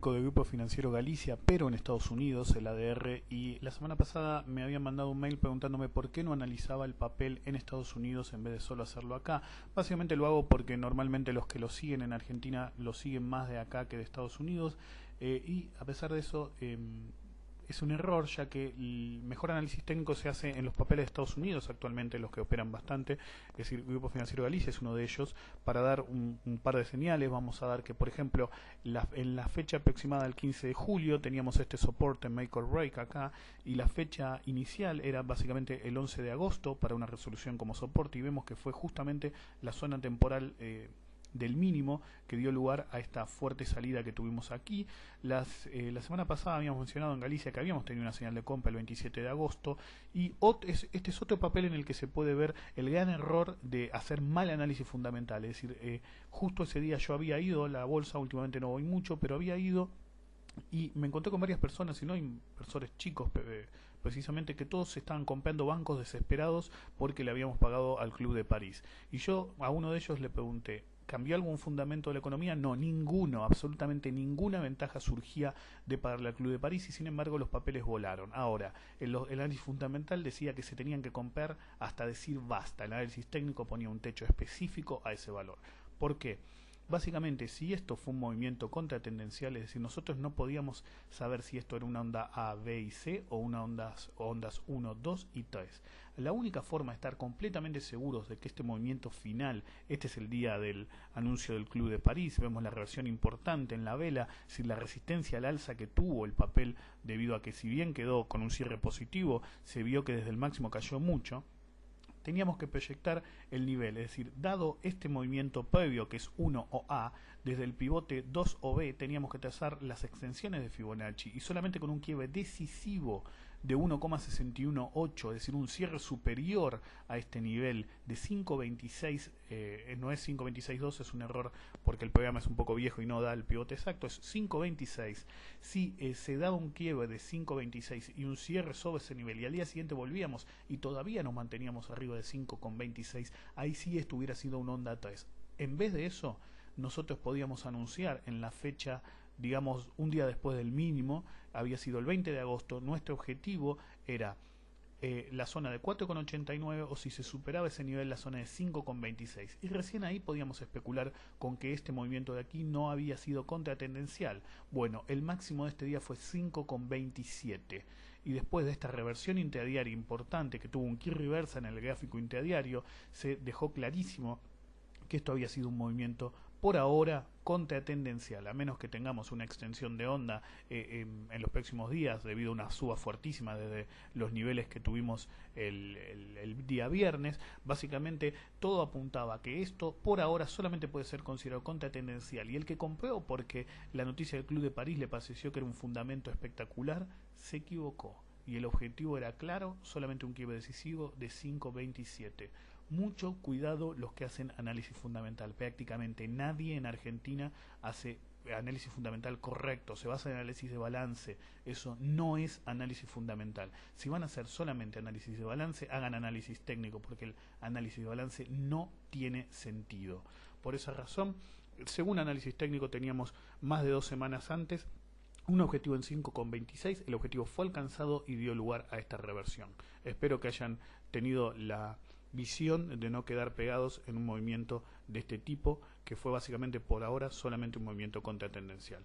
gráfico del Grupo Financiero Galicia, pero en Estados Unidos, el ADR, y la semana pasada me habían mandado un mail preguntándome por qué no analizaba el papel en Estados Unidos en vez de solo hacerlo acá. Básicamente lo hago porque normalmente los que lo siguen en Argentina lo siguen más de acá que de Estados Unidos, y a pesar de eso es un error, ya que el mejor análisis técnico se hace en los papeles de Estados Unidos actualmente, los que operan bastante, es decir, el Grupo Financiero Galicia es uno de ellos. Para dar un par de señales, vamos a dar que, por ejemplo, en la fecha aproximada del 15 de julio teníamos este soporte make or break acá, y la fecha inicial era básicamente el 11 de agosto para una resolución como soporte, y vemos que fue justamente la zona temporal del mínimo que dio lugar a esta fuerte salida que tuvimos aquí. La semana pasada habíamos mencionado en Galicia que habíamos tenido una señal de compra el 27 de agosto, y este es otro papel en el que se puede ver el gran error de hacer mal análisis fundamental. Es decir, justo ese día yo había ido, la bolsa últimamente no voy mucho, pero había ido y me encontré con varias personas, y no inversores chicos precisamente, que todos se estaban comprando bancos desesperados porque le habíamos pagado al Club de París. Y yo a uno de ellos le pregunté, ¿cambió algún fundamento de la economía? No, ninguno, absolutamente ninguna ventaja surgía de pagarle al Club de París, y sin embargo los papeles volaron. Ahora, el análisis fundamental decía que se tenían que comprar hasta decir basta. El análisis técnico ponía un techo específico a ese valor. ¿Por qué? Básicamente, si esto fue un movimiento contratendencial, es decir, nosotros no podíamos saber si esto era una onda A, B y C o una ondas 1, 2 y 3. La única forma de estar completamente seguros de que este movimiento final, este es el día del anuncio del Club de París, vemos la reversión importante en la vela, si la resistencia al alza que tuvo el papel, debido a que si bien quedó con un cierre positivo, se vio que desde el máximo cayó mucho. Teníamos que proyectar el nivel, es decir, dado este movimiento previo que es 1 o A, desde el pivote 2 o B teníamos que trazar las extensiones de Fibonacci, y solamente con un quiebre decisivo de 1,618, es decir, un cierre superior a este nivel de 5.26, no es 5.26.2, es un error porque el programa es un poco viejo y no da el pivote exacto, es 5.26. Si se daba un quiebre de 5.26 y un cierre sobre ese nivel, y al día siguiente volvíamos y todavía nos manteníamos arriba de 5.26, ahí sí esto hubiera sido un onda 3. En vez de eso, nosotros podíamos anunciar en la fecha, digamos, un día después del mínimo, había sido el 20 de agosto, nuestro objetivo era la zona de 4,89, o si se superaba ese nivel, la zona de 5,26, y recién ahí podíamos especular con que este movimiento de aquí no había sido contratendencial. Bueno, el máximo de este día fue 5,27, y después de esta reversión intradiaria importante que tuvo un key reversa en el gráfico intradiario, se dejó clarísimo que esto había sido un movimiento por ahora contratendencial, a menos que tengamos una extensión de onda en los próximos días debido a una suba fuertísima desde los niveles que tuvimos el día viernes. Básicamente todo apuntaba a que esto por ahora solamente puede ser considerado contratendencial, y el que compró porque la noticia del Club de París le pareció que era un fundamento espectacular, se equivocó, y el objetivo era claro, solamente un quiebre decisivo de 5.27. Mucho cuidado los que hacen análisis fundamental. Prácticamente nadie en Argentina hace análisis fundamental correcto, se basa en análisis de balance. Eso no es análisis fundamental. Si van a hacer solamente análisis de balance, hagan análisis técnico, porque el análisis de balance no tiene sentido. Por esa razón, según análisis técnico, teníamos más de 2 semanas antes un objetivo en 5,26, el objetivo fue alcanzado y dio lugar a esta reversión. Espero que hayan tenido la visión de no quedar pegados en un movimiento de este tipo, que fue básicamente por ahora solamente un movimiento contratendencial.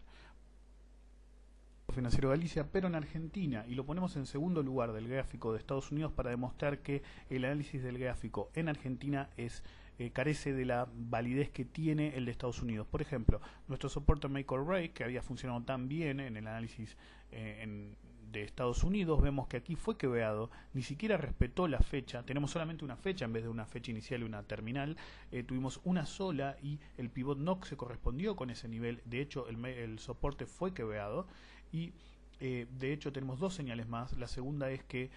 Financiero Galicia, pero en Argentina, y lo ponemos en segundo lugar del gráfico de Estados Unidos para demostrar que el análisis del gráfico en Argentina carece de la validez que tiene el de Estados Unidos. Por ejemplo, nuestro soporte make or break, que había funcionado tan bien en el análisis de Estados Unidos, vemos que aquí fue quebrado, ni siquiera respetó la fecha, tenemos solamente una fecha en vez de una fecha inicial y una terminal, tuvimos una sola, y el pivot no se correspondió con ese nivel. De hecho el soporte fue quebrado, y de hecho tenemos 2 señales más. La segunda es que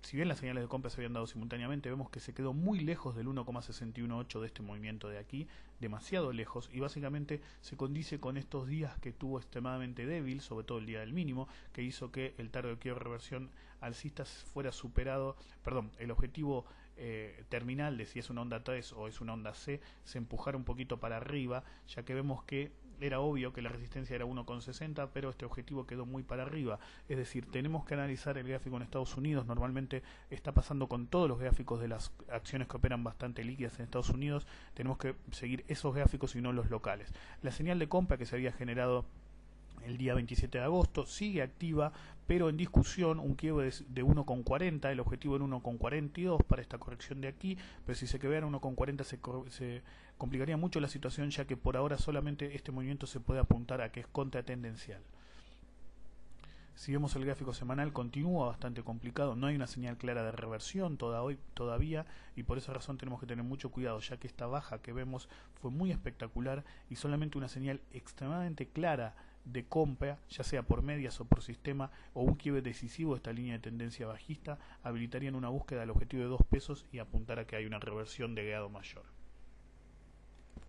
si bien las señales de compra se habían dado simultáneamente, vemos que se quedó muy lejos del 1,618 de este movimiento de aquí, demasiado lejos, y básicamente se condice con estos días que tuvo extremadamente débil, sobre todo el día del mínimo, que hizo que el target de quiebre reversión alcista fuera superado, perdón, el objetivo terminal de si es una onda 3 o es una onda C, se empujara un poquito para arriba, ya que vemos que era obvio que la resistencia era 1,60, pero este objetivo quedó muy para arriba. Es decir, tenemos que analizar el gráfico en Estados Unidos. Normalmente está pasando con todos los gráficos de las acciones que operan bastante líquidas en Estados Unidos. Tenemos que seguir esos gráficos y no los locales. La señal de compra que se había generado el día 27 de agosto sigue activa, pero en discusión, un quiebre de 1,40, el objetivo en 1,42 para esta corrección de aquí, pero si se quebra en 1,40 se complicaría mucho la situación, ya que por ahora solamente este movimiento se puede apuntar a que es contratendencial. Si vemos el gráfico semanal, continúa bastante complicado, no hay una señal clara de reversión todavía, y por esa razón tenemos que tener mucho cuidado, ya que esta baja que vemos fue muy espectacular y solamente una señal extremadamente clara de compra, ya sea por medias o por sistema, o un quiebre decisivo de esta línea de tendencia bajista, habilitarían una búsqueda del objetivo de 2 pesos y apuntar a que hay una reversión de grado mayor.